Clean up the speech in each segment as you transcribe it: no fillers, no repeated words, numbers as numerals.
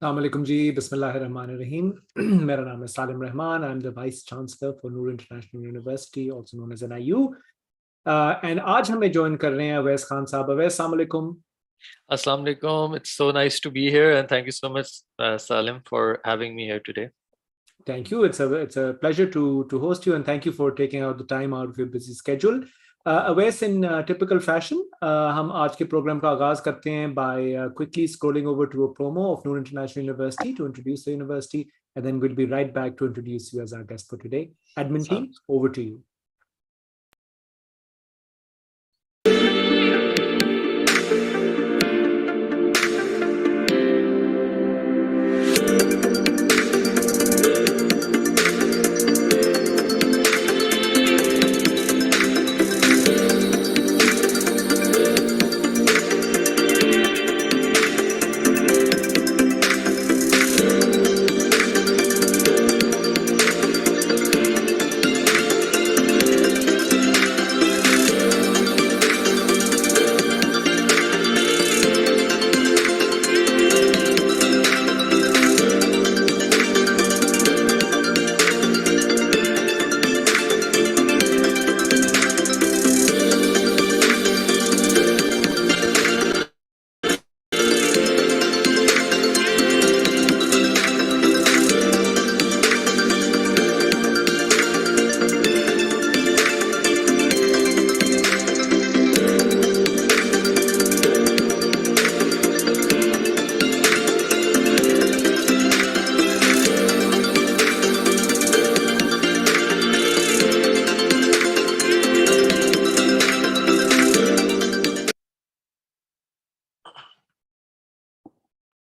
Assalamualaikum ji, Bismillahirrahmanirrahim. मेरा नाम है Salem Rehman. I'm the Vice Chancellor for Noor International University, also known as NIU. And आज हमें join कर रहे हैं अवैस खान साहब. Awais, Assalamualaikum. Assalamu alaikum. It's so nice to be here, and thank you so much, Salim, for having me here today. Thank you. It's a pleasure to host you, and thank you for taking out the time out of your busy schedule. Awais, in typical fashion, हम आज के program का आगाज करते हैं by quickly scrolling over to a promo of Noor International University to introduce the university, and then we'll be right back to introduce you as our guest for today. Admin team, over to you.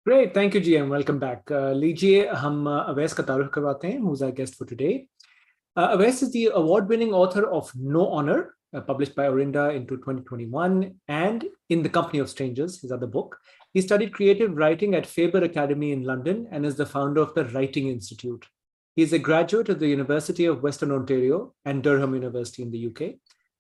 Great, thank you, Ji, and welcome back. लीजिए हम अवैस का तारुफ करवाते हैं, who's our guest for today. Awais is the award-winning author of No Honor, published by Orinda into 2021, and In the Company of Strangers, his other book. He studied creative writing at Faber Academy in London and is the founder of the Writing Institute. He is a graduate of the University of Western Ontario and Durham University in the UK.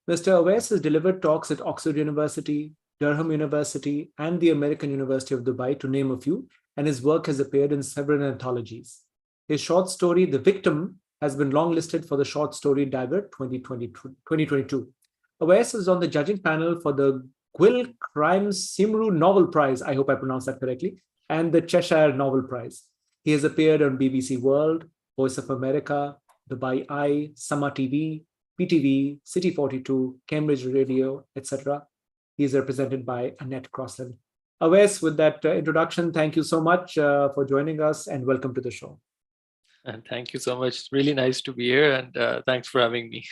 Mr. Awais has delivered talks at Oxford University, Durham University, and the American University of Dubai, to name a few, and his work has appeared in several anthologies. His short story, The Victim, has been longlisted for the Short Story Dagger 2022. Awais is on the judging panel for the Gwyl Crimes Simru Novel Prize, I hope I pronounced that correctly, and the Cheshire Novel Prize. He has appeared on BBC World, Voice of America, Dubai Eye, Sama TV, PTV, City 42, Cambridge Radio, etc. He is represented by Annette Crossland. Awais, with that introduction, thank you so much for joining us and welcome to the show. And thank you so much. It's really nice to be here, and thanks for having me.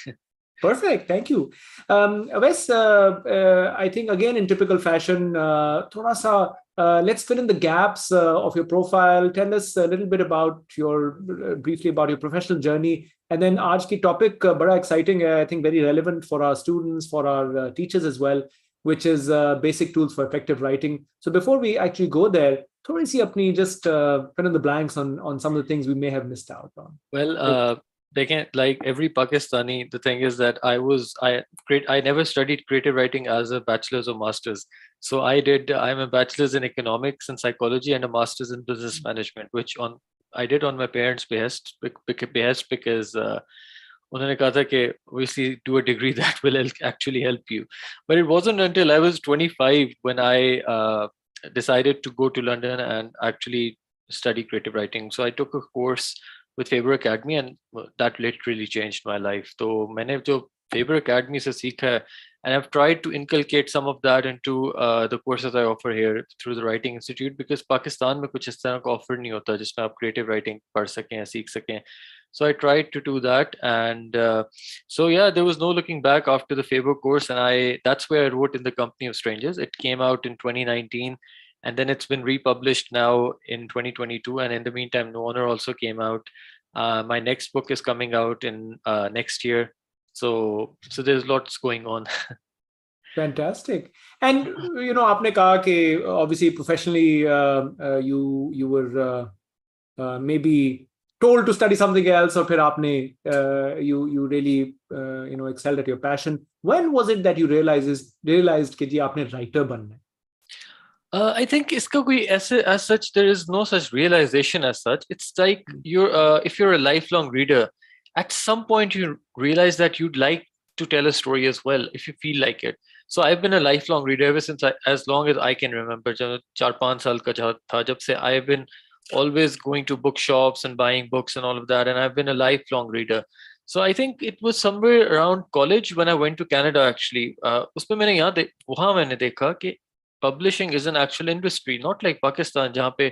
Perfect, thank you. Awais, I think again in typical fashion, thoda sa, let's fill in the gaps of your profile. Tell us a little bit about briefly about your professional journey. And then aaj ki topic bada exciting hai, I think very relevant for our students, for our teachers as well, which is basic tools for effective writing. So before we actually go there, thodi si apni just fill in the blanks on some of the things we may have missed out on. Well, they can, like every Pakistani, the thing is that I never studied creative writing as a bachelor's or master's. So I'm a bachelor's in economics and psychology and a master's in business management, which I did on my parents' behest because उन्होंने कहा था कि obviously do a degree that will actually help you. But it wasn't until I was 25 when I decided to go to London and actually study creative writing. So I took a course with Faber Academy, and that literally changed my life. So मैंने जो Faber Academy से सीखा है, and I've tried to inculcate some of that into the courses I offer here through the Writing Institute, because Pakistan में कुछ इस तरह का offer नहीं होता जिसमें आप creative writing पढ़ सकें, सीख सकें. So I tried to do that, and so yeah, there was no looking back after the Faber course, and that's where I wrote In the Company of Strangers. It came out in 2019, and then it's been republished now in 2022, and in the meantime, No Honor also came out. My next book is coming out in next year, so there's lots going on. Fantastic. And you know, आपने कहा कि obviously professionally you were maybe told to study something else, or फिर आपने you really excelled at your passion. When was it that you realized कि जी आपने writer बनना है? I think iska koi aise, as such, there is no such realization as such. It's like if you're a lifelong reader, at some point you realize that you'd like to tell a story as well if you feel like it. So I've been a lifelong reader ever since as long as I can remember. जब 4-5 साल का था जब से I've been always going to bookshops and buying books and all of that, and I've been a lifelong reader. So I think it was somewhere around college when I went to Canada actually. उसमें वहाँ मैंने देखा कि publishing is an actual industry, not like Pakistan, जहाँ पे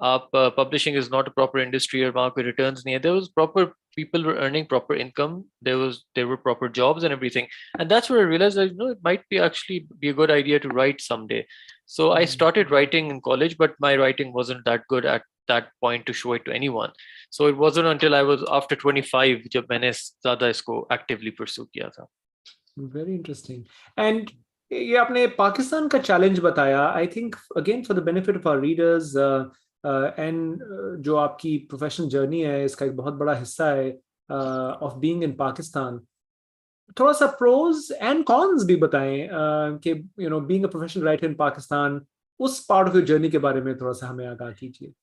आप publishing is not a proper industry और वहाँ पे returns नहीं है. There was proper people were earning proper income. There were proper jobs and everything, and that's where I realized that it might be actually be a good idea to write someday. So I started writing in college, but my writing wasn't that good at that point to show it to anyone. So it wasn't until I was after 25 जब मैंने ज़्यादा इसको actively pursue किया था. Very interesting. And ये आपने पाकिस्तान का challenge बताया. I think again for the benefit of our readers and जो आपकी प्रोफेशनल जर्नी है इसका एक बहुत बड़ा हिस्सा है ऑफ बीइंग इन पाकिस्तान. थोड़ा सा प्रोज एंड कॉन्स भी बताएं कि being a professional writer in Pakistan, उस पार्ट ऑफ योर जर्नी के बारे में थोड़ा सा हमें आगाह कीजिए.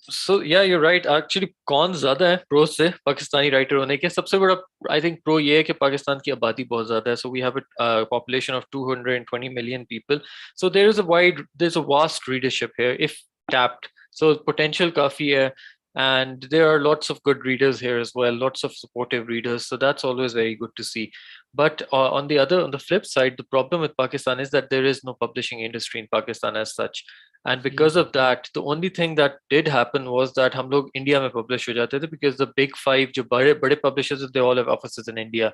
So yeah, you're right. Actually, cons ज्यादा है प्रो से पाकिस्तानी राइटर होने के. सबसे बड़ा आई थिंक प्रो ये है कि पाकिस्तान की आबादी बहुत ज्यादा है. So we have a population of 220 million people. So there's a vast readership here if tapped. So potential काफी है. And there are lots of good readers here as well, lots of supportive readers. So that's always very good to see. But on the flip side, the problem with Pakistan is that there is no publishing industry in Pakistan as such. And because of that, the only thing that did happen was that हम लोग India में publish हो जाते थे because the big five जो बड़े बड़े publishers they all have offices in India.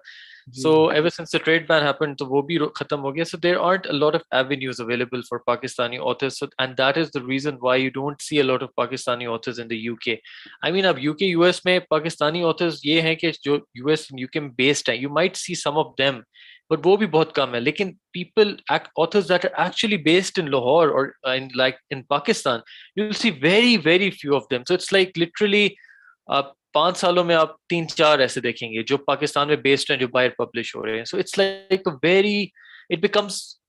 So ever since the trade ban happened, तो वो भी खत्म हो गया. So there aren't a lot of avenues available for Pakistani authors. So, and that is the reason why you don't see a lot of Pakistani authors in the UK. I mean, अब UK US में Pakistani authors ये हैं कि जो US and UK में based हैं, you might see some of them. But वो भी बहुत कम है. लेकिन authors that are actually based in Lahore or in Pakistan, you'll see very very few of them. So it's like literally 5 सालों में आप 3-4 ऐसे देखेंगे जो पाकिस्तान में बेस्ड हैं जो बाहर पब्लिश हो रहे हैं. So it's like a very it becomes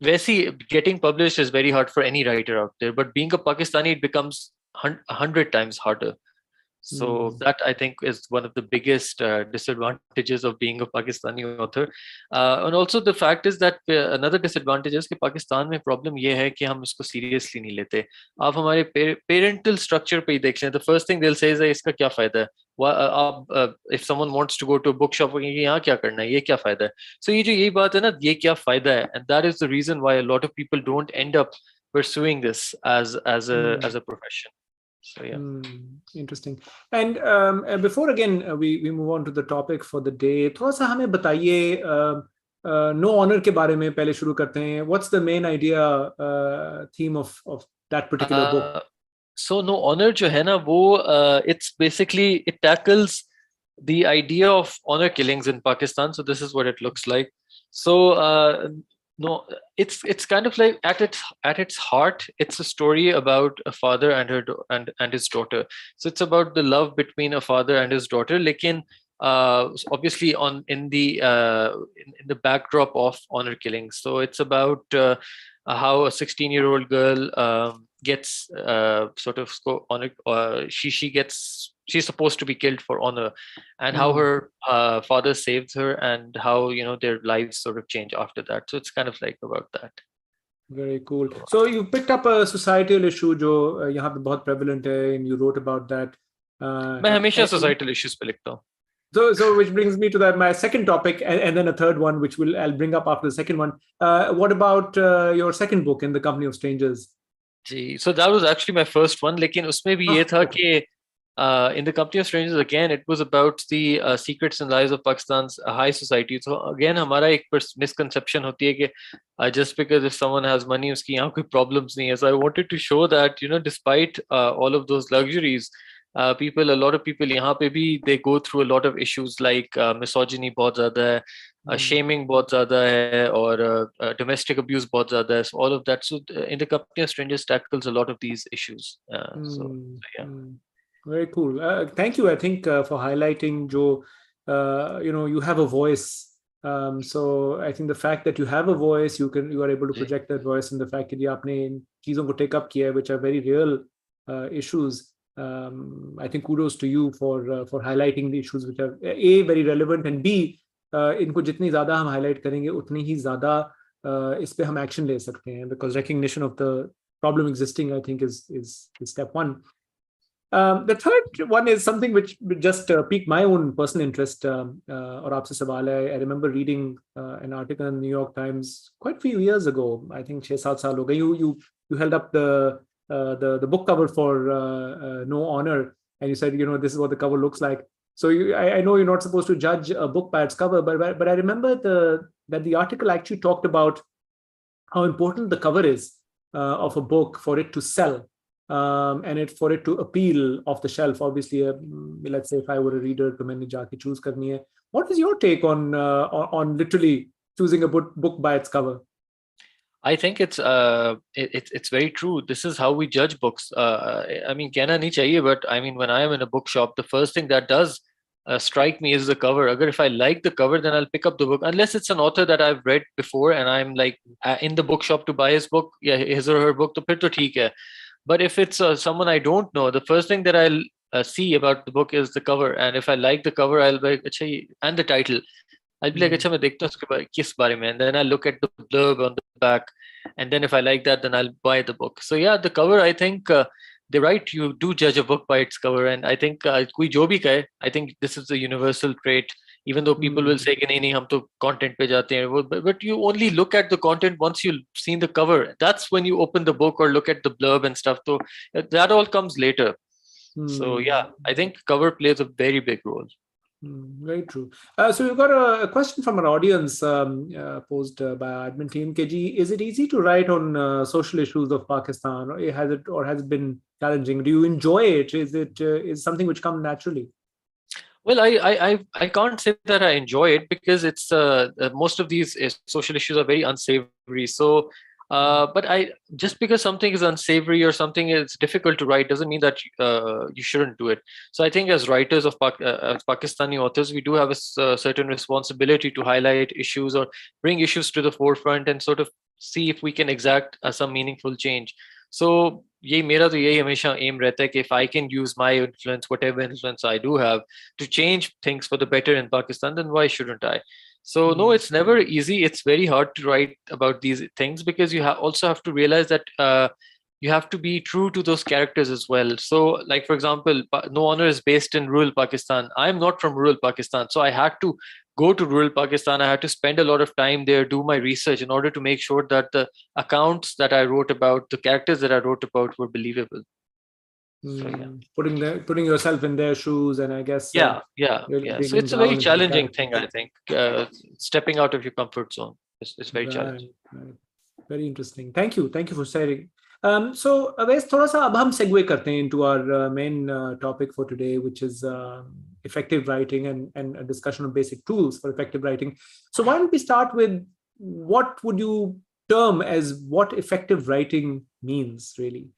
वैसी getting published is very hard for any writer out there, but being a Pakistani it becomes 100 times harder. So that I think is one of the biggest disadvantages of being a Pakistani author. And also the fact is that another disadvantage is कि पाकिस्तान में problem ये है कि हम इसको seriously नहीं लेते. आप हमारे parental structure पे ही देख लें. The first thing they'll say is इसका क्या फायदा है? If someone wants to go to a bookshop, यहाँ क्या करना है? ये क्या फायदा है? So ये जो यही बात है ना, ये क्या फायदा है? And that is the reason why a lot of people don't end up pursuing this as a profession. So yeah. Interesting. And before again we move on to the topic for the day, थोड़ा सा हमें बताइए no honor के बारे में पहले शुरू करते हैं. What's the main idea theme of that particular book? So no honor जो है ना वो it's basically it tackles the idea of honor killings in Pakistan. So this is what it looks like. So no, it's kind of like at its heart, it's a story about a father and his daughter. So it's about the love between a father and his daughter. Lekin obviously in the backdrop of honor killings. So it's about how a 16-year-old girl gets sort of honor. She's supposed to be killed for honor, and how her father saves her, and how their lives sort of change after that. So it's kind of like about that. Very cool. So you picked up a societal issue जो यहाँ पे बहुत prevalent है, and you wrote about that. मैं हमेशा societal issues पे लिखता हूँ. So which brings me to my second topic, and then a third one, which I'll bring up after the second one. What about your second book, In the Company of Strangers? So that was actually my first one. लेकिन उसमें भी ये था कि In the Company of Strangers, again, it was about the secrets and lies of Pakistan's high society. So again, हमारा एक misconception होती है कि just because if someone has money, उसकी यहाँ कोई problems नहीं है. So I wanted to show that, despite all of those luxuries, a lot of people यहाँ पे भी they go through a lot of issues like misogyny बहुत ज़्यादा है, shaming बहुत ज़्यादा है, और domestic abuse बहुत ज़्यादा है. So all of that. So In the Company of Strangers tackles a lot of these issues. So yeah. Very cool. Thank you, I think, for highlighting, Joe. You have a voice So I think the fact that you have a voice, you are able to ji project that voice, and the fact that you आपने इन चीजों को take up किया है, which are very real issues. I think kudos to you for highlighting the issues which are a very relevant, and b इनको जितनी ज्यादा हम highlight करेंगे उतनी ही ज्यादा इस पे हम action ले सकते हैं, because recognition of the problem existing, I think, is step one. The third one is something which just piqued my own personal interest. और आपसे सवाल है, I remember reading an article in the New York Times quite a few years ago. I think 6-7 साल हो गए. You held up the book cover for No Honor, and you said, this is what the cover looks like. So I know you're not supposed to judge a book by its cover, but I remember that the article actually talked about how important the cover is of a book for it to sell, and for it to appeal off the shelf. Obviously, let's say if I were a reader, to मैंने जाके choose करनी है. What is your take on literally choosing a book by its cover? I think it's very true. This is how we judge books. I mean, कहना नहीं चाहिए, but I mean, when I am in a bookshop, the first thing that does strike me is the cover. Agar if I like the cover, then I'll pick up the book, unless it's an author that I've read before and I'm like in the bookshop to buy his book, yeah, his or her book, तो फिर तो ठीक है. But if it's someone I don't know, the first thing that I'll see about the book is the cover, and if I like the cover, I'll be like, अच्छा and the title. I'll be like, अच्छा मैं देखता हूँ उसके बारे किस बारे में, and then I'll look at the blurb on the back, and then if I like that, then I'll buy the book. So yeah, the cover, I think they're right. You do judge a book by its cover, and I think कोई जो भी कहे, I think this is a universal trait. Even though people will say कि नहीं हम तो content पे जाते हैं, but you only look at the content once you've seen the cover. That's when you open the book or look at the blurb and stuff. So that all comes later. So yeah, I think cover plays a very big role. Very true. So we've got a question from our audience posed by our admin team. KG, is it easy to write on social issues of Pakistan, or has it been challenging? Do you enjoy it? Is it is something which comes naturally? Well, I can't say that I enjoy it, because it's most of these social issues are very unsavory. So, but I just because something is unsavory or something is difficult to write doesn't mean that you shouldn't do it. So I think as writers of as Pakistani authors, we do have a certain responsibility to highlight issues or bring issues to the forefront and sort of see if we can exact some meaningful change. So यही मेरा तो यही हमेशा aim रहता है कि if I can use my influence, whatever influence I do have, to change things for the better in Pakistan, then why shouldn't I? So no, it's never easy. It's very hard to write about these things, because you also have to realize that you have to be true to those characters as well. So, like for example, No Honor is based in rural Pakistan. I'm not from rural Pakistan, so I had to go to rural Pakistan. I had to spend a lot of time there, do my research in order to make sure that the accounts that I wrote about, the characters that I wrote about, were believable. So, yeah. Putting yourself in their shoes, and I guess yeah. really So it's a very challenging thing, I think. Stepping out of your comfort zone is very challenging. Right. Very interesting. Thank you for sharing. So Avais, थोड़ा सा अब हम segue करते हैं into our main topic for today, which is effective writing and a discussion of basic tools for effective writing. So why don't we start with what would you term as what effective writing means, really?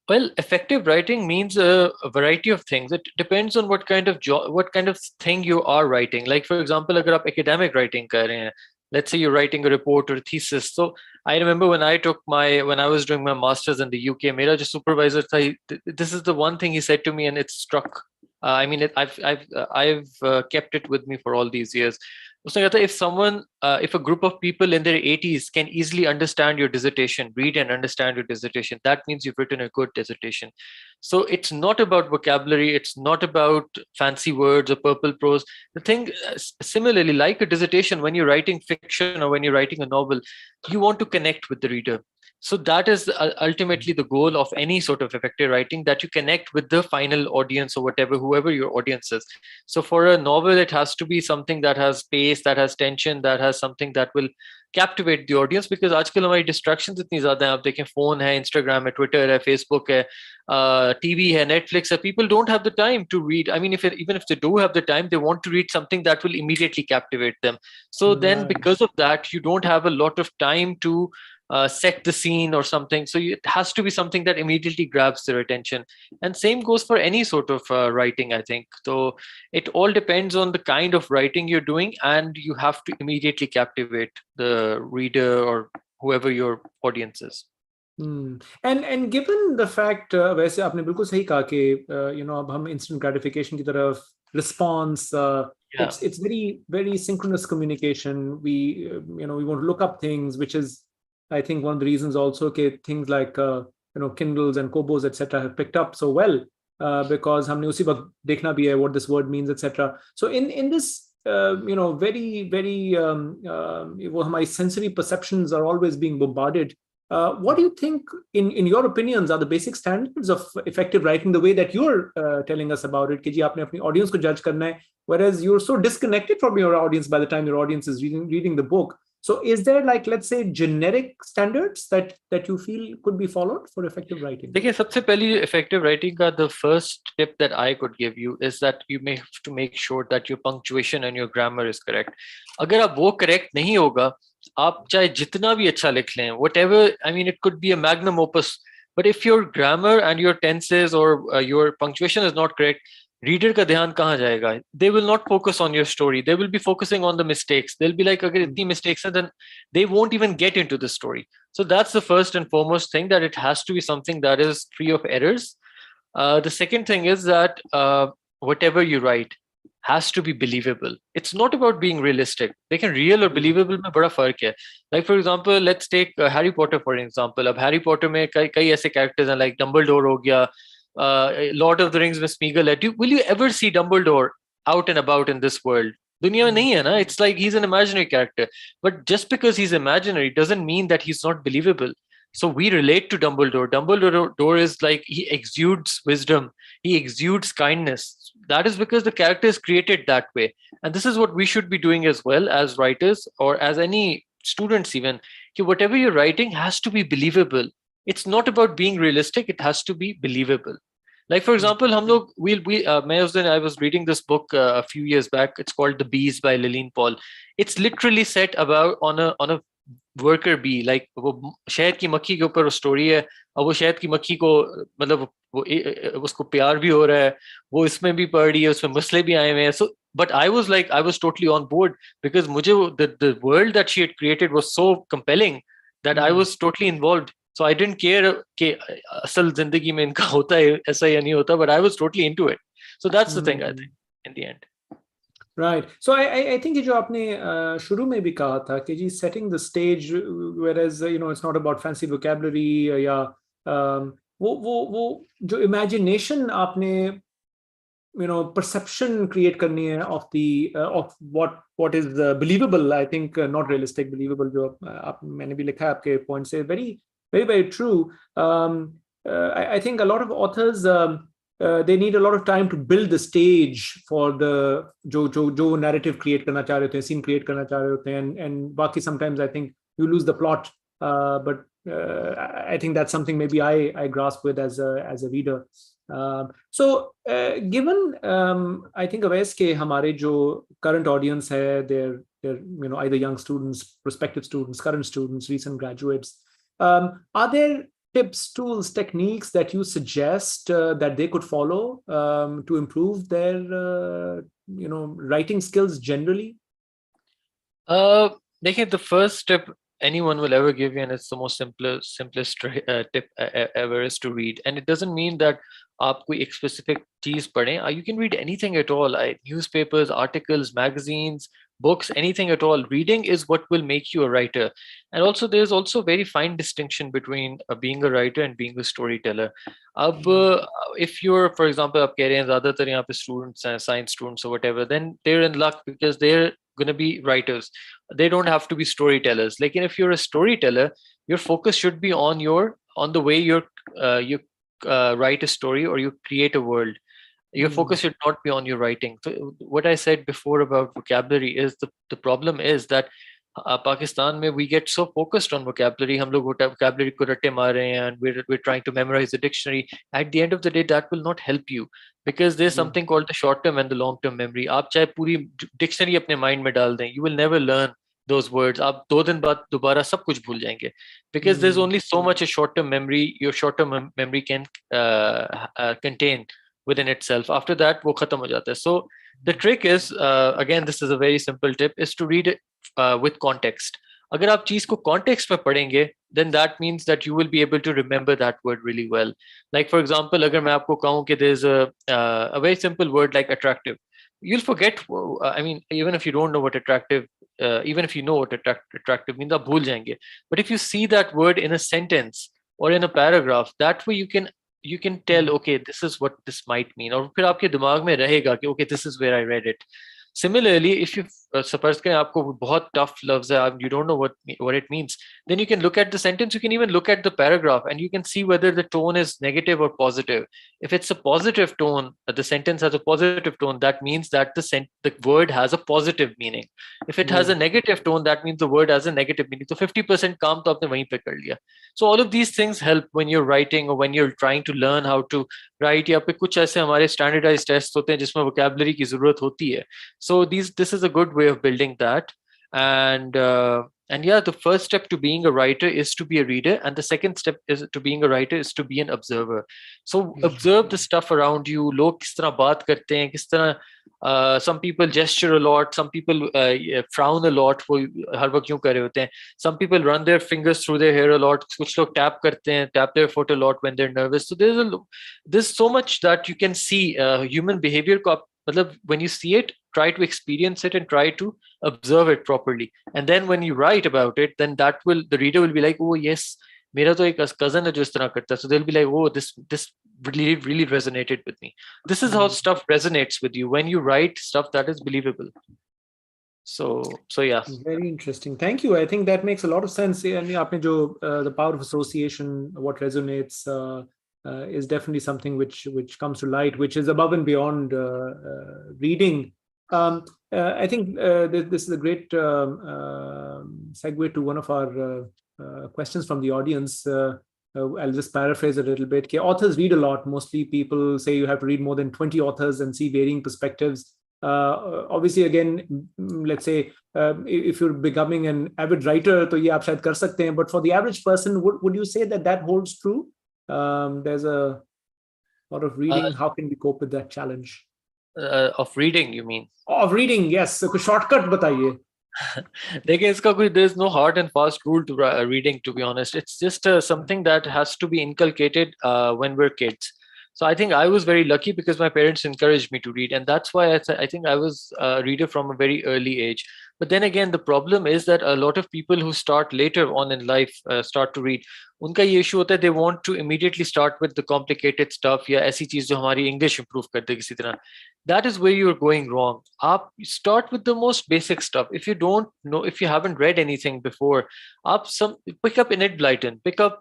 Well, effective writing means a variety of things. It depends on what kind of thing you are writing. Like for example, अगर आप academic writing कर रहे हैं, let's say you're writing a report or a thesis. So I remember when I was doing my master's in the UK, मेरा जो supervisor था, this is the one thing he said to me, and it struck. I mean, I've kept it with me for all these years. उसने कहा था, if a group of people in their 80s can easily understand your dissertation, read and understand your dissertation, that means you've written a good dissertation. So it's not about vocabulary, it's not about fancy words or purple prose. The thing, similarly, like a dissertation, when you're writing fiction or when you're writing a novel, you want to connect with the reader. So that is ultimately the goal of any sort of effective writing, that you connect with the final audience or whoever your audience is. So for a novel, it has to be something that has pace, that has tension, that has something that will captivate the audience, because आजकल हमारी distractions इतनी ज़्यादा हैं. आप देखें, phone है, Instagram है, Twitter है, Facebook है, TV है, Netflix है. People don't have the time to read. I mean, even if they do have the time, they want to read something that will immediately captivate them. So then, because of that, you don't have a lot of time to set the scene or something. So it has to be something that immediately grabs their attention. And same goes for any sort of writing, I think. So it all depends on the kind of writing you're doing, and you have to immediately captivate the reader or whoever your audience is. And given the fact, वैसे आपने बिल्कुल सही कहा कि अब हम instant gratification की तरफ response, Yeah. it's very very synchronous communication. We want to look up things, which is I think one of the reasons also कि things like Kindles and Kobos etc have picked up so well, because हमने उसी वक्त देखना भी है what this word means etc. So in this very very वो हमारी sensory perceptions are always being bombarded. What do you think, in your opinions, are the basic standards of effective writing, the way that you're telling us about it? कि जी आपने अपनी audience को judge करना है, whereas you're so disconnected from your audience by the time your audience is reading the book. So is there, like, let's say, generic standards that you feel could be followed for effective writing? देखिए, सबसे पहली effective writing का the first tip that I could give you is that you may have to make sure that your punctuation and your grammar is correct. अगर आप वो correct नहीं होगा, आप चाहे जितना भी अच्छा लिख लें, whatever, I mean, it could be a magnum opus, but if your grammar and your tenses or your punctuation is not correct, reader का ध्यान कहाँ जाएगा? They will not focus on your story. They will be focusing on the mistakes. They'll be like, अगर इतनी mistakes हैं, then they won't even get into the story. So that's the first and foremost thing, that it has to be something that is free of errors. The second thing is that whatever you write has to be believable. It's not about being realistic. लेकिन real और believable में बड़ा फर्क है. Like for example, let's take Harry Potter for example. अब Harry Potter में कई ऐसे characters हैं, like Dumbledore हो गया, Lord of the Rings में Smeagol है. Will you ever see Dumbledore out and about in this world? दुनिया में नहीं है ना. It's like he's an imaginary character. But just because he's imaginary doesn't mean that he's not believable. So we relate to Dumbledore. Dumbledore is like, he exudes wisdom. He exudes kindness. That is because the character is created that way. And this is what we should be doing as well as writers, or as any students even. Whatever you're writing has to be believable. It's not about being realistic. It has to be believable. Like for example, हम लोग I was reading this book a few years back. It's called The Bees by Lillian Paul. It's literally set about on a worker bee. Like वो शहद की मक्खी के ऊपर story है, और वो शहद की मक्खी को मतलब वो उसको प्यार भी हो रहा है, वो इसमें भी पढ़ रही है, उसमें मसले भी आए हुए हैं. So but I was totally on board, because मुझे the world that she had created was so compelling that I was totally involved. So I didn't care कि असल जिंदगी में इनका होता है ऐसा या नहीं होता, but I was totally into it. So that's the thing, I think, in the end. Right. So I think ये जो आपने शुरू में भी कहा था कि जी setting the stage, whereas it's not about fancy vocabulary या वो जो imagination आपने perception create करनी है of the of what is believable. I think not realistic, believable. जो मैंने भी लिखा है आपके point से, very very very true. I think a lot of authors they need a lot of time to build the stage for the जो narrative create करना चाह रहे होते हैं, scene create करना चाह रहे होते हैं, and बाकी sometimes I think you lose the plot, but I think that's something maybe I grasp with as a reader. So given I think Awais के हमारे जो current audience है, they're either young students, prospective students, current students, recent graduates, are there tips, tools, techniques that you suggest that they could follow to improve their writing skills generally? The first step anyone will ever give you, and it's the most simplest tip ever, is to read. And it doesn't mean that आप कोई एक specific चीज पढ़ें. You can read anything at all. Newspapers, articles, magazines, books, anything at all. Reading is what will make you a writer. And also there's also very fine distinction between being a writer and being a storyteller. If you're, for example, आप कह रहे हैं ज़्यादातर यहाँ पे students हैं, science students or whatever, then they're in luck because they're going to be writers. They don't have to be storytellers. Like, if you're a storyteller, your focus should be on the way you write a story or you create a world. Your focus should not be on your writing. So what I said before about vocabulary is the problem is that Pakistan mein we get so focused on vocabulary. हम लोग vocabulary को रट्टे मार रहे हैं, and we're trying to memorize the dictionary. At the end of the day, that will not help you, because there's something called the short term and the long term memory. आप चाहे पूरी dictionary अपने mind में डाल दें, you will never learn those words. आप 2 दिन बाद दोबारा सब कुछ भूल जाएंगे, because there's only so much a short-term memory your short-term memory can contain within itself. After that वो खत्म हो जाता है. So the trick is, again, this is a very simple tip, is to read it with context. अगर आप चीज को context में पढ़ेंगे, then that means that you will be able to remember that word really well. Like for example, अगर मैं आपको कहूँ कि there's a very simple word like attractive, you'll forget. I mean, even if you don't know what attractive, even if you know what attractive means, आप भूल जाएंगे. But if you see that word in a sentence or in a paragraph, that way you can tell, okay, this is what this might mean. और फिर आपके दिमाग में रहेगा कि okay, this is where I read it. Similarly, if you suppose कि आपको बहुत tough loves है, you don't know what it means, then you can look at the sentence, you can even look at the paragraph, and you can see whether the tone is negative or positive. If it's a positive tone, the sentence has a positive tone, that means that the word has a positive meaning. If it has a negative tone, that means the word has a negative meaning. So 50% काम तो आपने वहीं पे कर लिया. So all of these things help when you're writing or when you're trying to learn how to write. या पे कुछ ऐसे हमारे standardized tests होते हैं जिसमें vocabulary की जरूरत होती है. So this is a good way of building that. And yeah, the first step to being a writer is to be a reader, and the second step is to being a writer is to be an observer. So observe the stuff around you. लोग किस तरह बात करते हैं, किस तरह some people gesture a lot, some people frown a lot, वो हर वक्त यूं कर रहे होते हैं. Some people run their fingers through their hair a lot, कुछ लोग tap करते हैं, tap their foot a lot when they're nervous. So there's so much that you can see. Human behavior को आप, मतलब when you see it, try to experience it and try to observe it properly. And then when you write about it, then the reader will be like, oh yes, मेरा तो एक cousin है जो इस तरह करता है. So they'll be like, oh, this really resonated with me. This is how stuff resonates with you when you write stuff that is believable. So yeah. Very interesting. Thank you. I think that makes a lot of sense. And आपने जो the power of association, what resonates, is definitely something which comes to light, which is above and beyond reading. I think this is a great segue to one of our questions from the audience. I'll just paraphrase a little bit. Authors read a lot. Mostly people say you have to read more than 20 authors and see varying perspectives. Obviously, again, let's say if you're becoming an avid writer, तो ये आप शायद कर सकते हैं. But for the average person, would you say that holds true? There's a lot of reading. How can we cope with that challenge? Of reading, you mean? Of reading, yes. So कुछ shortcut बताइए. देखिए इसका कोई, there's no hard and fast rule to reading, to be honest. It's just something that has to be inculcated when we're kids. So I think I was very lucky because my parents encouraged me to read, and that's why I think I was a reader from a very early age. But then again, the problem is that a lot of people who start later on in life start to read. उनका ये issue होता है, they want to immediately start with the complicated stuff या ऐसी चीज जो हमारी English improve कर दे किसी तरह. That is where you're going wrong. आप start with the most basic stuff. If you don't know, if you haven't read anything before, आप pick up Enid Blyton, pick up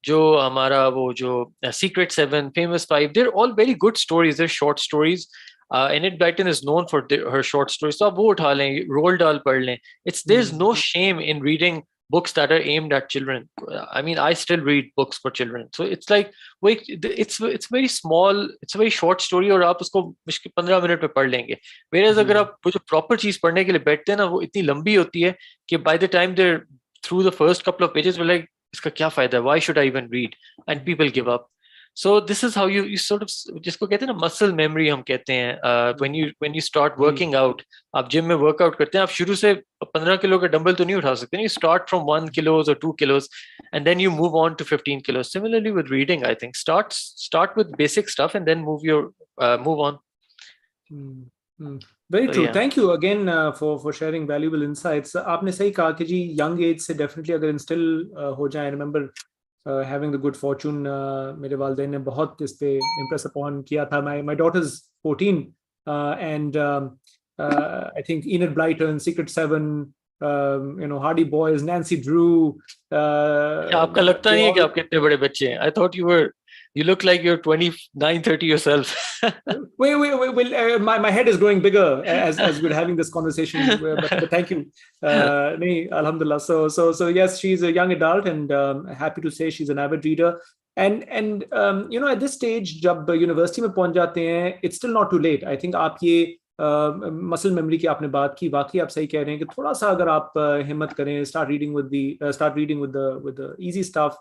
जो हमारा वो जो Secret 7, Famous 5, they're all very good stories. They're short stories. Enid Blyton is known for her short stories. So आप वो उठा लें, Roald Dahl पढ़ लें. There's no shame in reading books that are aimed at children. I mean, I still read books for children. So it's like, wait, it's very small, it's a very short story और आप उसको 15 minute में पढ़ लेंगे. Whereas अगर आप वो जो proper चीज पढ़ने के लिए बैठते हैं ना, वो इतनी लंबी होती है कि by the time they're through the first couple of pages, we're like, इसका क्या फायदा है? Why should I even read? And people give up. So this is how you sort of, जिसको कहते हैं ना muscle memory हम कहते हैं, when you start working out, आप जिम में workout करते हैं, आप शुरू से 15 किलो का डंबल तो नहीं उठा सकते. You start from 1 kilos or 2 kilos and then you move on to 15 kilos. Similarly with reading, I think start with basic stuff and then move on. Very true. Thank you again for sharing valuable insights. आपने सही कहा कि जी young age से definitely अगर instill हो जाए. I remember having the good fortune, मेरे वालिदैन ने बहुत इस पे impress upon किया था. My daughter's 14 and I think Enid Blyton, Secret 7, Hardy Boys, Nancy Drew. आपका लगता नहीं है कि आपके इतने बड़े बच्चे हैं? I thought you look like you're 29, 30 yourself. Wait, my head is growing bigger as we're having this conversation, but thank you. Alhamdulillah. So yes, she's a young adult and happy to say she's an avid reader. And at this stage, जब university में पहुंच जाते हैं, it's still not too late. I think आप ये muscle memory की आपने बात की, वाकई आप सही कह रहे हैं कि थोड़ा सा अगर आप हिम्मत करें, start reading with the easy stuff,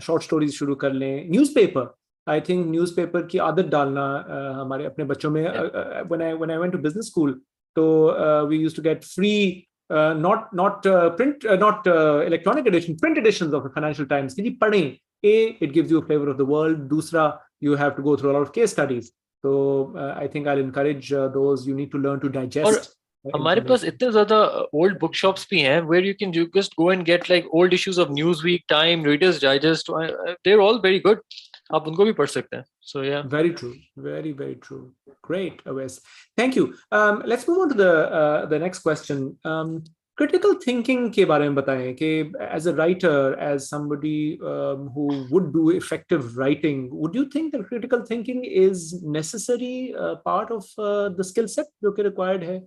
short stories शुरू कर लें, न्यूज़पेपर, आई थिंक न्यूज़पेपर की आदत डालना हमारे अपने बच्चों में, when I went to business school, तो we used to get free not print not electronic edition, print editions of the Financial Times. कि जी पढ़ें, it gives you a flavor of the world, दूसरा you have to go through a lot of case studies. So I think I'll encourage those. You need to learn to और digest हमारे पास information. इतने ज्यादा old book shops भी हैं where you can just go and get like old issues of Newsweek, Time, Reader's Digest. They're all very good. आप उनको भी पढ़ सकते हैं. So yeah. Very true. Very, very true. Great, Awais. Thank you. Let's move on to the next question. Critical thinking के बारे में बताएं कि as a writer, as somebody who would do effective writing, would you think that critical thinking is necessary part of the skill set जो कि required है?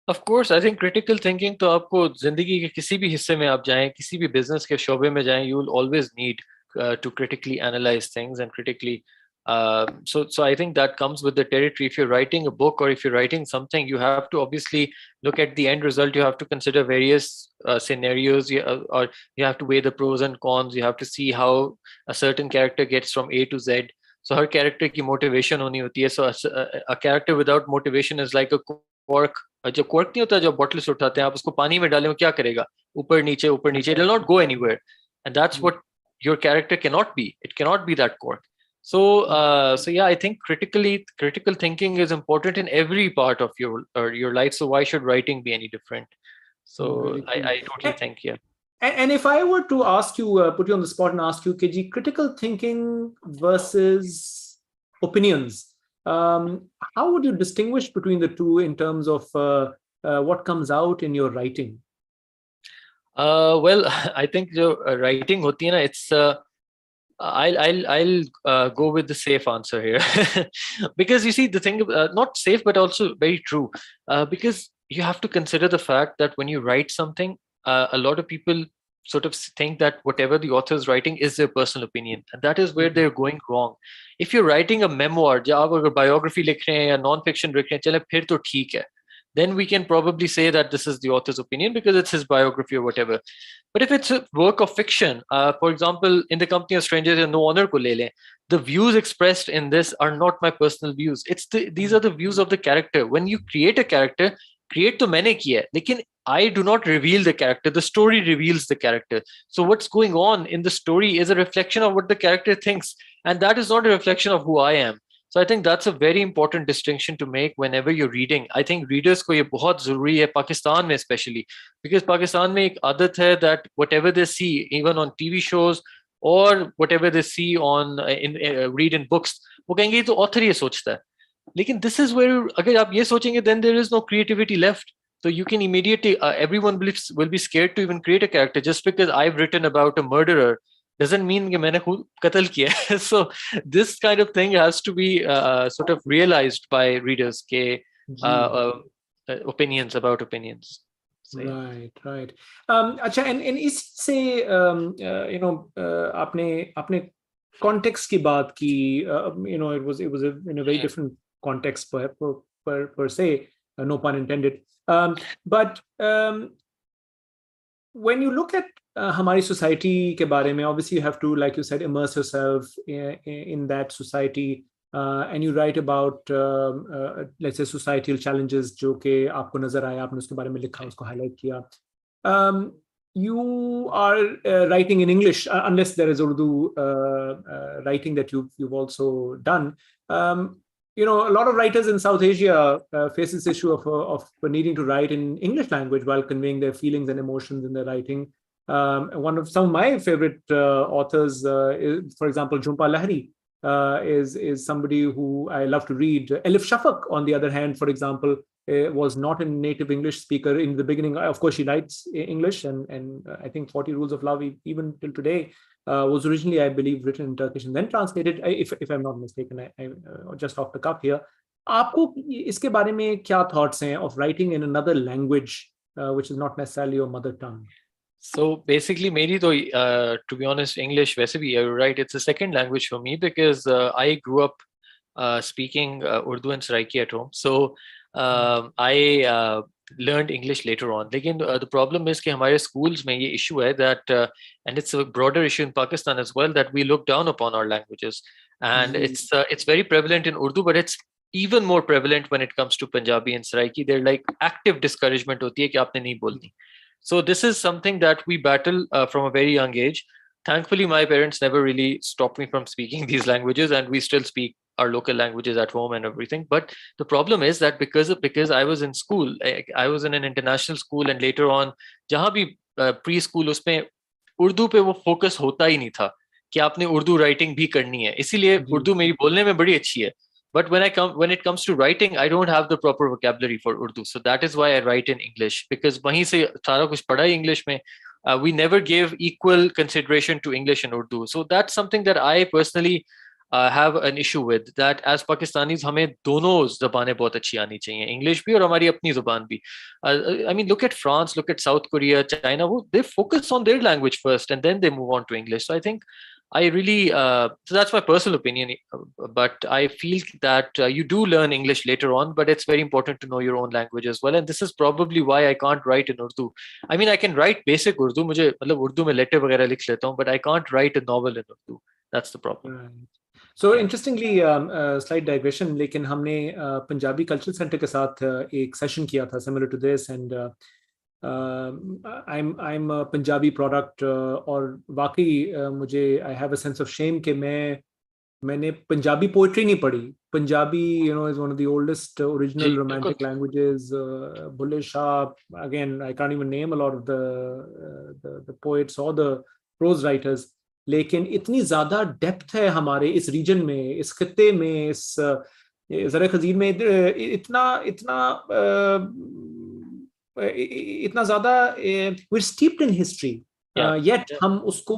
Of course, I think critical thinking तो आपको जिंदगी के किसी भी हिस्से में आप जाएं, किसी भी बिजनेस के शोबे में जाएं, you will always need to critically analyze things and critically. So I think that comes with the territory. If you're writing a book or if you're writing something, you have to obviously look at the end result. You have to consider various scenarios, or you have to weigh the pros and cons. You have to see how a certain character gets from A to Z. So her character की motivation होनी होती है. So a character without motivation is like a cork. जो cork नहीं होता, जो bottle से उठाते हैं, आप उसको पानी में डालें, वो क्या करेगा? ऊपर नीचे, it will not go anywhere. And that's what your character cannot be. It cannot be that cork. So yeah, I think critical thinking is important in every part of your life. So why should writing be any different? So I totally think, yeah. And if I were to ask you, put you on the spot and ask you, KG, critical thinking versus opinions, how would you distinguish between the two in terms of what comes out in your writing? Well, I think the writing hoti hai na, it's I'll go with the safe answer here because you see the thing, not safe but also very true, because you have to consider the fact that when you write something, a lot of people sort of think that whatever the author is writing is their personal opinion, and that is where they're going wrong. If you're writing a memoir, या आप अगर biography लिख रहे हैं या non-fiction लिख रहे हैं, चले फिर तो ठीक है, then we can probably say that this is the author's opinion because it's his biography or whatever. But if it's a work of fiction, for example, In the Company of Strangers and No Honor ko le le, the views expressed in this are not my personal views. These are the views of the character. When you create a character, create to maine kiya hai, lekin I do not reveal the character. The story reveals the character. So what's going on in the story is a reflection of what the character thinks, and that is not a reflection of who I am. So I think that's a very important distinction to make whenever you're reading. I think readers ko ye bahut zaruri hai, Pakistan mein especially, because Pakistan mein ek aadat hai that whatever they see, even on TV shows or whatever they see on read in books, वो कहेंगे ये तो author ये सोचता है. लेकिन this is where अगर आप ये सोचेंगे, then there is no creativity left. So you can immediately, everyone will be scared to even create a character. Just because I've written about a murderer doesn't mean कि मैंने खुद कत्ल किया है. So this kind of thing has to be sort of realized by readers के opinions about opinions. So, yeah. Right. अच्छा, and इससे आपने context की बात की, it was in a very different context per se, no pun intended. But when you look at हमारी society के बारे में, obviously you have to, like you said, immerse yourself in that society, and you write about let's say societal challenges जो कि आपको नजर आए, आपने उसके बारे में लिखा, उसको highlight किया. You are writing in English, unless there is Urdu writing that you've also done. A lot of writers in South Asia face this issue of needing to write in English language while conveying their feelings and emotions in their writing. Some of my favorite authors, is, for example, Jhumpa Lahiri, is somebody who I love to read. Elif Shafak, on the other hand, for example, was not a native English speaker in the beginning. Of course, she writes English, and I think 40 Rules of Love, even till today, was originally, I believe, written in Turkish and then translated, if I'm not mistaken. I just off the cuff here. आपको इसके बारे में क्या thoughts हैं of writing in another language, which is not necessarily your mother tongue? So basically, मेरी तो, to be honest, English वैसे भी, you're right, it's a second language for me because I grew up speaking Urdu and Saraiki at home. So I learned English later on. Lekin the problem is कि हमारे schools में ये issue है that and it's a broader issue in Pakistan as well, that we look down upon our languages, and it's very prevalent in Urdu, but it's even more prevalent when it comes to Punjabi and Saraiki. They're like active discouragement होती है कि आपने नहीं बोलनी. So this is something that we battle from a very young age. Thankfully, my parents never really stopped me from speaking these languages, and we still speak our local languages at home and everything. But the problem is that because I was in school, I was in an international school, and later on, जहाँ भी preschool उसमें उर्दू पे वो focus होता ही नहीं था कि आपने उर्दू writing भी करनी है. इसीलिए उर्दू मेरी बोलने में बड़ी अच्छी है. But when it comes to writing, I don't have the proper vocabulary for Urdu. So that is why I write in English, because वहीं से सारा कुछ पढ़ा ही English में. We never gave equal consideration to English and Urdu. So that's something that I personally have an issue with, that as Pakistanis हमें दोनों ज़बानें बहुत अच्छी आनी चाहिए, English भी और हमारी अपनी ज़बान भी. I mean, look at France, look at South Korea, China. They focus on their language first and then they move on to English. So I think I really, so that's my personal opinion, but I feel that you do learn English later on, but it's very important to know your own language as well. And this is probably why I can't write in Urdu. I mean, I can write basic Urdu, मुझे मतलब उर्दू में letter वगैरह लिख लेता हूँ, but I can't write a novel in Urdu. That's the problem. Right. So interestingly, slight digression, लेकिन हमने Punjabi cultural centre के साथ एक सेशन किया था similar to this, and I'm a Punjabi product, और वाकई मुझे I have a sense of shame कि मैंने पंजाबी पोइट्री नहीं पढ़ी. Punjabi, is one of the oldest original romantic languages. Bulle Shah, again, I can't even name a lot of the poets or the prose writers. लेकिन इतनी ज्यादा depth है हमारे इस रीजन में, इस खित्ते में, इस ज़रा खजीर में, इतना ज्यादा we're steeped in history, yet हम उसको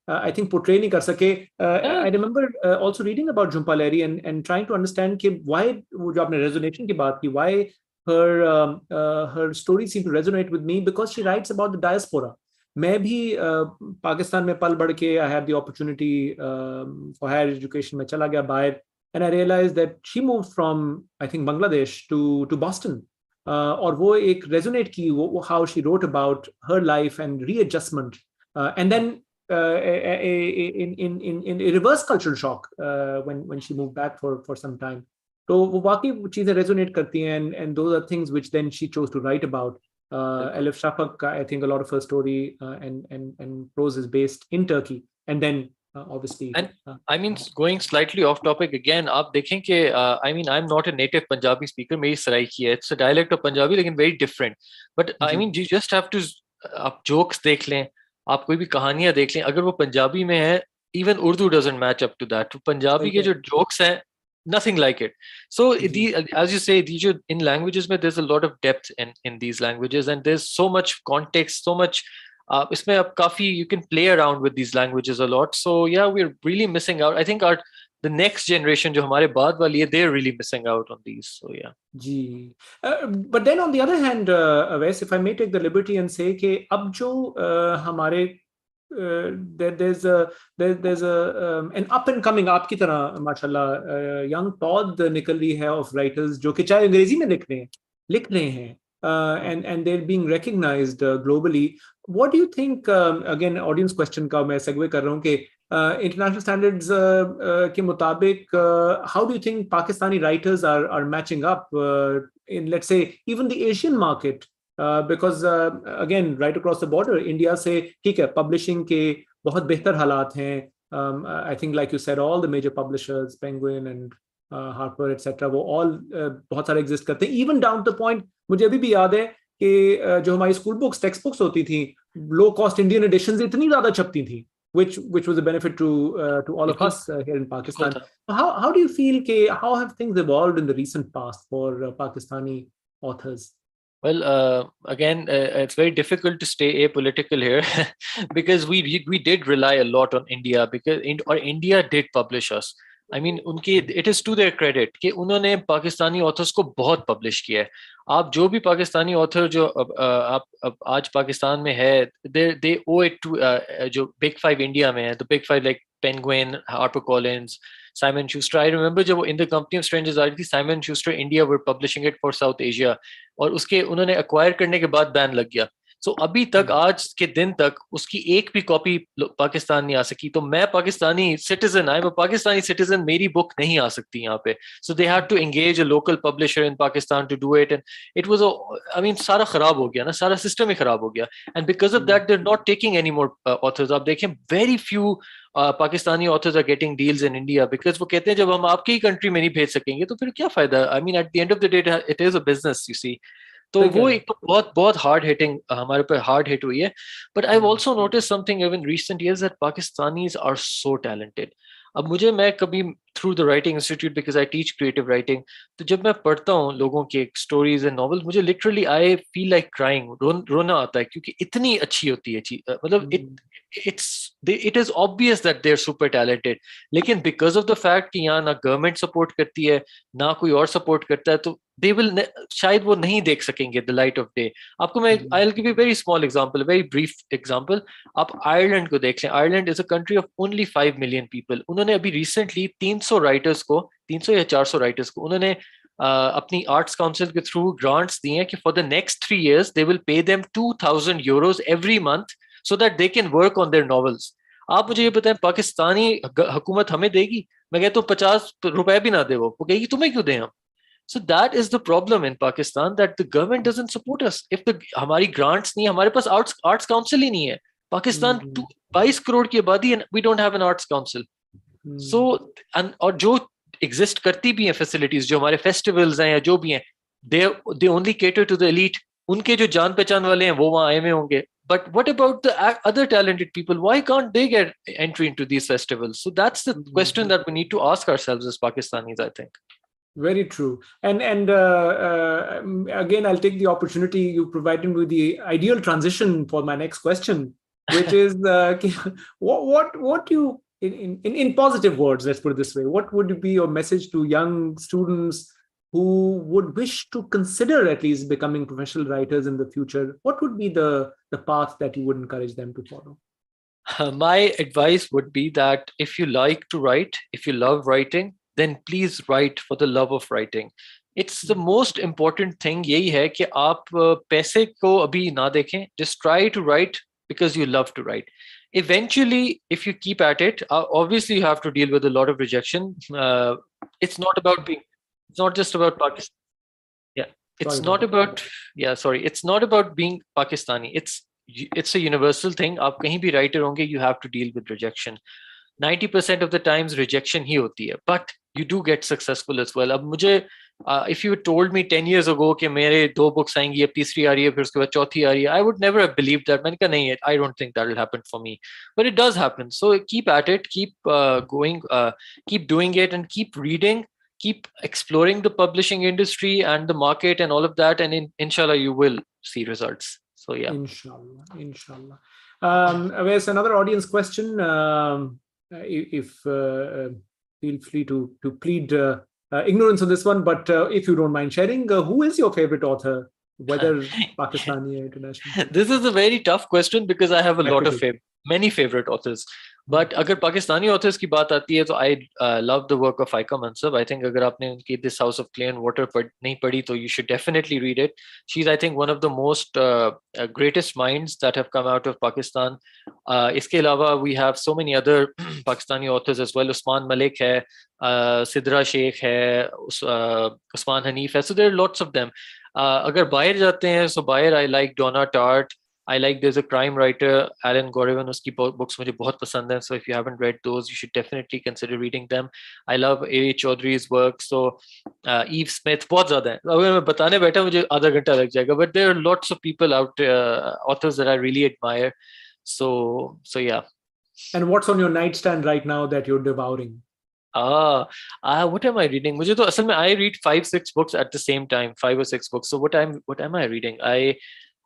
I think portray नहीं कर सके. I remember also reading about Jhumpa Lahiri and trying to understand कि why, वो जो आपने resonation की बात की, why her stories seem to resonate with me, because she writes about the diaspora. मैं भी पाकिस्तान में पल बढ़ के I had the opportunity for higher education, मैं चला गया बाहर, and I realized that she moved from, I think, Bangladesh to Boston. और वो एक resonate की, वो how she wrote about her life and readjustment, and then in a reverse cultural shock when she moved back for some time. तो वो वाकई चीजें resonate करती हैं, and those are things which then she chose to write about. Elif Shafak, I think a lot of her story and prose is based in Turkey, and then obviously. And I mean, going slightly off topic again, आप देखें कि I mean, I'm not a native Punjabi speaker. मेरी सराइकी है. It's a dialect of Punjabi, लेकिन very different. But I mean, you just have to, आप jokes देख लें, आप कोई भी कहानियां देख लें, अगर वो पंजाबी में है, even Urdu doesn't match up to that. तो पंजाबी के जो jokes हैं, nothing like it. So as you say, in languages में there's a lot of depth in these languages, and there's so much context, so much इसमें अब काफी you can play around with these languages a lot. So yeah, we're really missing out. I think the next generation जो हमारे बाद वाली है, they're really missing out on these. So yeah. Ji. But then on the other hand, Awais, if I may take the liberty and say कि अब जो हमारे there's an up and coming, आपकी तरह माशाल्लाह young pod निकल रही है of writers जो कि चाहे अंग्रेजी में लिख रहे हैं, and they're being recognized globally. What do you think, again audience question का मैं segue कर रहा हूँ कि international standards के मुताबिक how do you think Pakistani writers are matching up in, let's say, even the Asian market? Because again, right across the border, India से ठीक है, publishing के बहुत बेहतर हालात हैं. I think, like you said, all the major publishers, Penguin and Harper, etc., वो all बहुत सारे exist करते हैं. Even down to the point, मुझे अभी भी याद है कि जो हमारी school books, text books होती थी, low cost Indian editions इतनी ज़्यादा छपती थी, which was a benefit to all of us here in Pakistan. How do you feel how have things evolved in the recent past for Pakistani authors? Well, again, it's very difficult to stay apolitical here because we did rely a lot on India, because India did publish us. I mean उनकी it is to their credit कि उन्होंने Pakistani authors को बहुत publish किया है। आप जो भी पाकिस्तानी ऑथर जो आप अब आज पाकिस्तान में है, दे ओ इट टू जो बिग फाइव इंडिया में है, the big five like Penguin, Harper Collins, Simon Schuster. I remember जब वो in the company of strangers आ रही थी, Simon Schuster India were publishing it for South Asia, और उसके उन्होंने एक्वायर करने के बाद बैन लग गया। सो अभी तक आज के दिन तक उसकी एक भी कॉपी पाकिस्तान नहीं आ सकी। तो मैं Pakistani citizen, I am a Pakistani citizen, मेरी बुक नहीं आ सकती यहाँ पे। So they had to engage a local publisher in Pakistan to do it, and it was I mean सारा खराब हो गया ना, सारा सिस्टम ही खराब हो गया। And because of that they are not taking any more authors. आप देखें very few Pakistani authors are getting deals in India, because वो कहते हैं जब हम आपकी ही कंट्री में नहीं भेज सकेंगे तो फिर क्या फायदा। I mean at the end of the day it is a business, you see. तो सही कह वो रहे एक तो बहुत बहुत हार्ड हिटिंग हमारे पे हार्ड हिट हुई है। बट आई हैं। Also notice something even recent years that Pakistanis are so talented. अब मुझे, मैं कभी through the writing institute, because I teach creative writing, तो जब मैं पढ़ता हूँ लोगों के स्टोरीज एंड नॉवेल्स, मुझे literally I feel like crying, रोना आता है, क्योंकि इतनी अच्छी होती है चीज। मतलब it is obvious that they are super talented, लेकिन बिकॉज ऑफ द फैक्ट कि यहाँ ना गवर्नमेंट सपोर्ट करती है ना कोई और सपोर्ट करता है, तो दे विल शायद वो नहीं देख सकेंगे द लाइट ऑफ डे। आपको मैं I will give you very small example, very brief example. आप आयरलैंड को देख लें। Ireland is a country of only 5 million people. उन्होंने अभी रिसेंटली 300 राइटर्स को, 300 या 400 राइटर्स को उन्होंने अपनी आर्ट्स काउंसिल के थ्रू ग्रांट्स दिए हैं कि for the next 3 years they will pay them €2,000 every month so that they can work on their novels. आप मुझे ये बताएं, पाकिस्तानी हुकूमत हमें देगी? मैं कहता हूँ ₹50 भी ना दे, वो कहेगी तुम्हें क्यों दें हम। So that is the problem in Pakistan, that the government doesn't support us. If the हमारी grants नहीं, हमारे पास arts council ही नहीं है। पाकिस्तान 22 करोड़ की आबादी and we don't have an arts council. So और जो exist करती भी हैं facilities, जो हमारे festivals हैं या जो भी हैं, they only cater to the elite. उनके जो जान पहचान वाले हैं वो वहाँ आए हुए होंगे। But what about the other talented people? Why can't they get entry into these festivals? So that's the question that we need to ask ourselves as Pakistanis, I think. Very true. And again, I'll take the opportunity you provided with the ideal transition for my next question, which is what you in positive words, let's put it this way, what would be your message to young students who would wish to consider at least becoming professional writers in the future? What would be the path that you would encourage them to follow? My advice would be that if you like to write, if you love writing, then please write for the love of writing. It's the most important thing यही है कि आप पैसे को अभी ना देखें. Just try to write because you love to write. Eventually, if you keep at it, obviously you have to deal with a lot of rejection. It's not about being, it's not just about Pakistan. Yeah, it's not about, yeah, sorry, it's not about being Pakistani. It's a universal thing. आप कहीं भी writer होंगे, you have to deal with rejection. 90% of the times rejection ही होती है, but you do get successful as well. अब मुझे if you told me 10 years ago कि मेरे 2 books आएंगी, अब तीसरी आ रही है, फिर उसके बाद चौथी आ रही है, I would never have believed that. मैंने कहा नहीं, I don't think that will happen for me, but it does happen. So keep at it, keep going, keep doing it, and keep reading, keep exploring the publishing industry and the market and all of that, and inshallah you will see results. So yeah, inshallah. There's another audience question. If feel free to plead ignorance on this one, but if you don't mind sharing, who is your favorite author, whether Pakistani or international? This is a very tough question because I have a lot of many favorite authors. But अगर Pakistani authors की बात आती है तो I love the work of Aika Mansab. I think अगर आपने उनकी This House of Clay and Water नहीं पढ़ी तो you should definitely read it. She's, I think, one of the most greatest minds that have come out of Pakistan. इसके अलावा we have so many other Pakistani authors as well. Usman Malik है, Sidra Sheikh है, Usman Hanif है. So there are lots of them. अगर बाहर जाते हैं, so बाहर I like Donna Tartt. I like, there's a crime writer, Alan Gorivan, उसकी books मुझे बहुत पसंद हैं. So if you haven't read those, you should definitely consider reading them. I love A. Chaudhry's work. So Eve Smith, बहुत ज़्यादा है. अगर मैं बताने बैठा मुझे आधा घंटा लग जाएगा. But there are lots of people out, authors that I really admire. So yeah. And what's on your nightstand right now that you're devouring? What am I reading? मुझे तो असल में I read 5-6 books at the same time, 5 or 6 books. So what am I reading?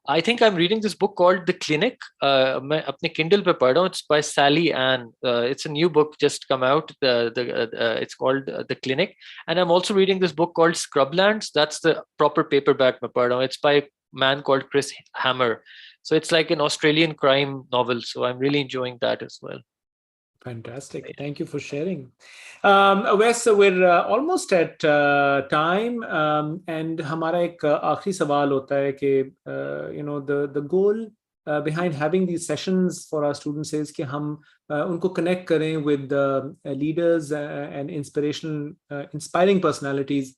I think I'm reading this book called The Clinic. मैं अपने Kindle पे पढ़ रहा हूँ. It's by Sally Ann. It's a new book just come out. It's called The Clinic. And I'm also reading this book called Scrublands. That's the proper paperback मैं पढ़ रहा हूँ. It's by a man called Chris Hammer. So it's like an Australian crime novel. So I'm really enjoying that as well. Fantastic. Thank you for sharing. Wes, we're almost at time, and हमारा एक आखिरी सवाल होता है कि the goal behind having these sessions for our students is कि हम उनको connect करें with leaders and inspiring personalities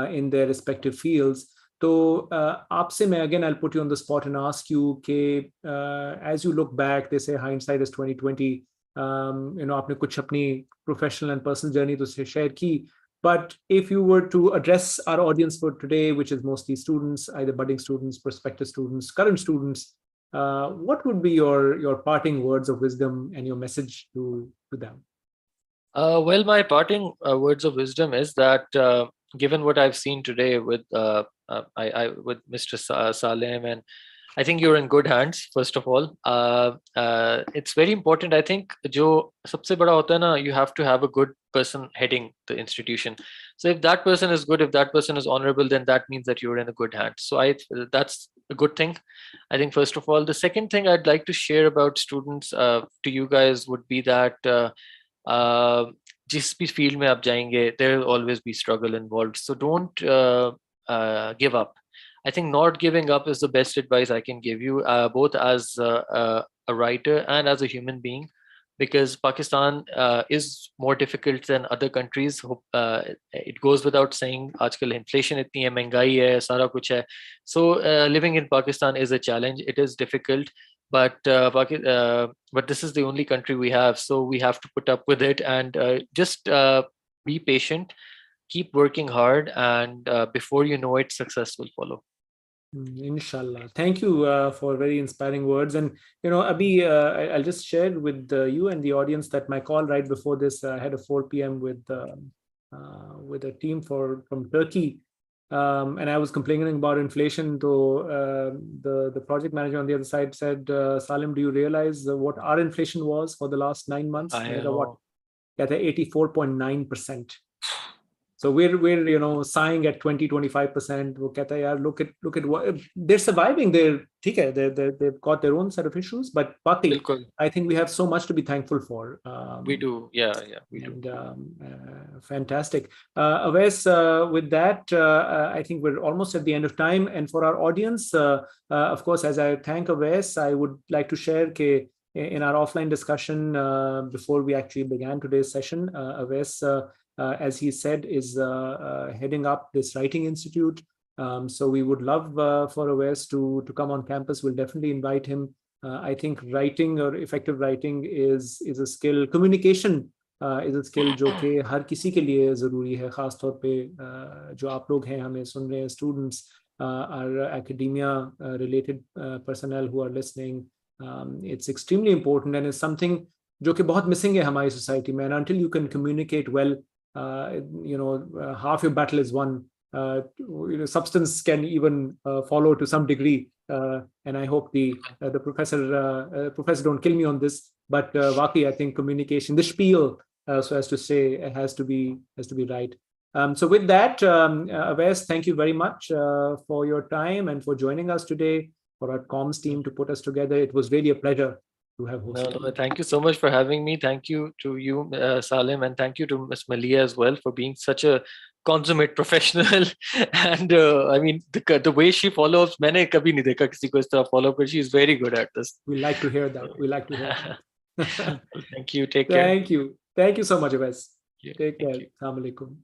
in their respective fields. तो आपसे मैं again I'll put you on the spot and ask you कि as you look back, they say hindsight is 2020. आपने कुछ अपनी professional and personal journey तो share की, but if you were to address our audience for today, which is mostly students, either budding students, prospective students, current students, what would be your parting words of wisdom and your message to them? Well, my parting words of wisdom is that given what I've seen today with with Mr. Salem, and I think you're in good hands. First of all, it's very important. I think जो सबसे बड़ा होता है ना, you have to have a good person heading the institution. So if that person is good, if that person is honorable, then that means that you're in a good hands. So that's a good thing. I think first of all, the second thing I'd like to share about students to you guys would be that जिस भी field में आप जाएंगे, there will always be struggle involved. So don't give up. I think not giving up is the best advice I can give you, both as a writer and as a human being, because Pakistan is more difficult than other countries. It goes without saying. आजकल inflation इतनी है, महंगाई है, सारा कुछ है. So living in Pakistan is a challenge. It is difficult, but this is the only country we have, so we have to put up with it and just be patient, keep working hard, and before you know it, success will follow. Inshallah. Thank you for very inspiring words. And Abhi, I'll just share with you and the audience that my call right before this, I had a 4 p.m. with a team from Turkey, and I was complaining about inflation. So the project manager on the other side said, "Salim, do you realize what our inflation was for the last 9 months?" I know. 84.9%. So we're sighing at 20-25%. वो कहता है यार, look at what they're surviving. ठीक है, they've got their own set of issues, but I think we have so much to be thankful for. We do, yeah, we do. Fantastic. Awais, with that, I think we're almost at the end of time. And for our audience, of course, as I thank Awais, I would like to share that in our offline discussion before we actually began today's session, Awais, as he said, is heading up this writing institute. So we would love for Awais to come on campus. We'll definitely invite him. I think writing or effective writing is a skill. Communication is a skill जो कि हर किसी के लिए ज़रूरी है, ख़ास तौर पे जो आप लोग हैं, हमें सुन रहे हैं, students, our academia related personnel who are listening. It's extremely important and is something जो कि बहुत missing है हमारी society में. And until you can communicate well, half your battle is won. Substance can even follow to some degree, and I hope the professor don't kill me on this, but Waki, I think communication, the spiel, so as to say, has to be right. So with that, Awais, thank you very much for your time and for joining us today, for our comms team to put us together. It was really a pleasure to have hosted. No, thank you so much for having me. Thank you to you, Salim, and thank you to Ms. Malia as well for being such a consummate professional. And I mean, the way she follows, मैंने कभी नहीं देखा किसी को इस तरह follow कर. She is very good at this. We like to hear that. We like to hear that. Thank you. Take care. Thank you so much, Awais. Take care. You. Assalamu alaikum.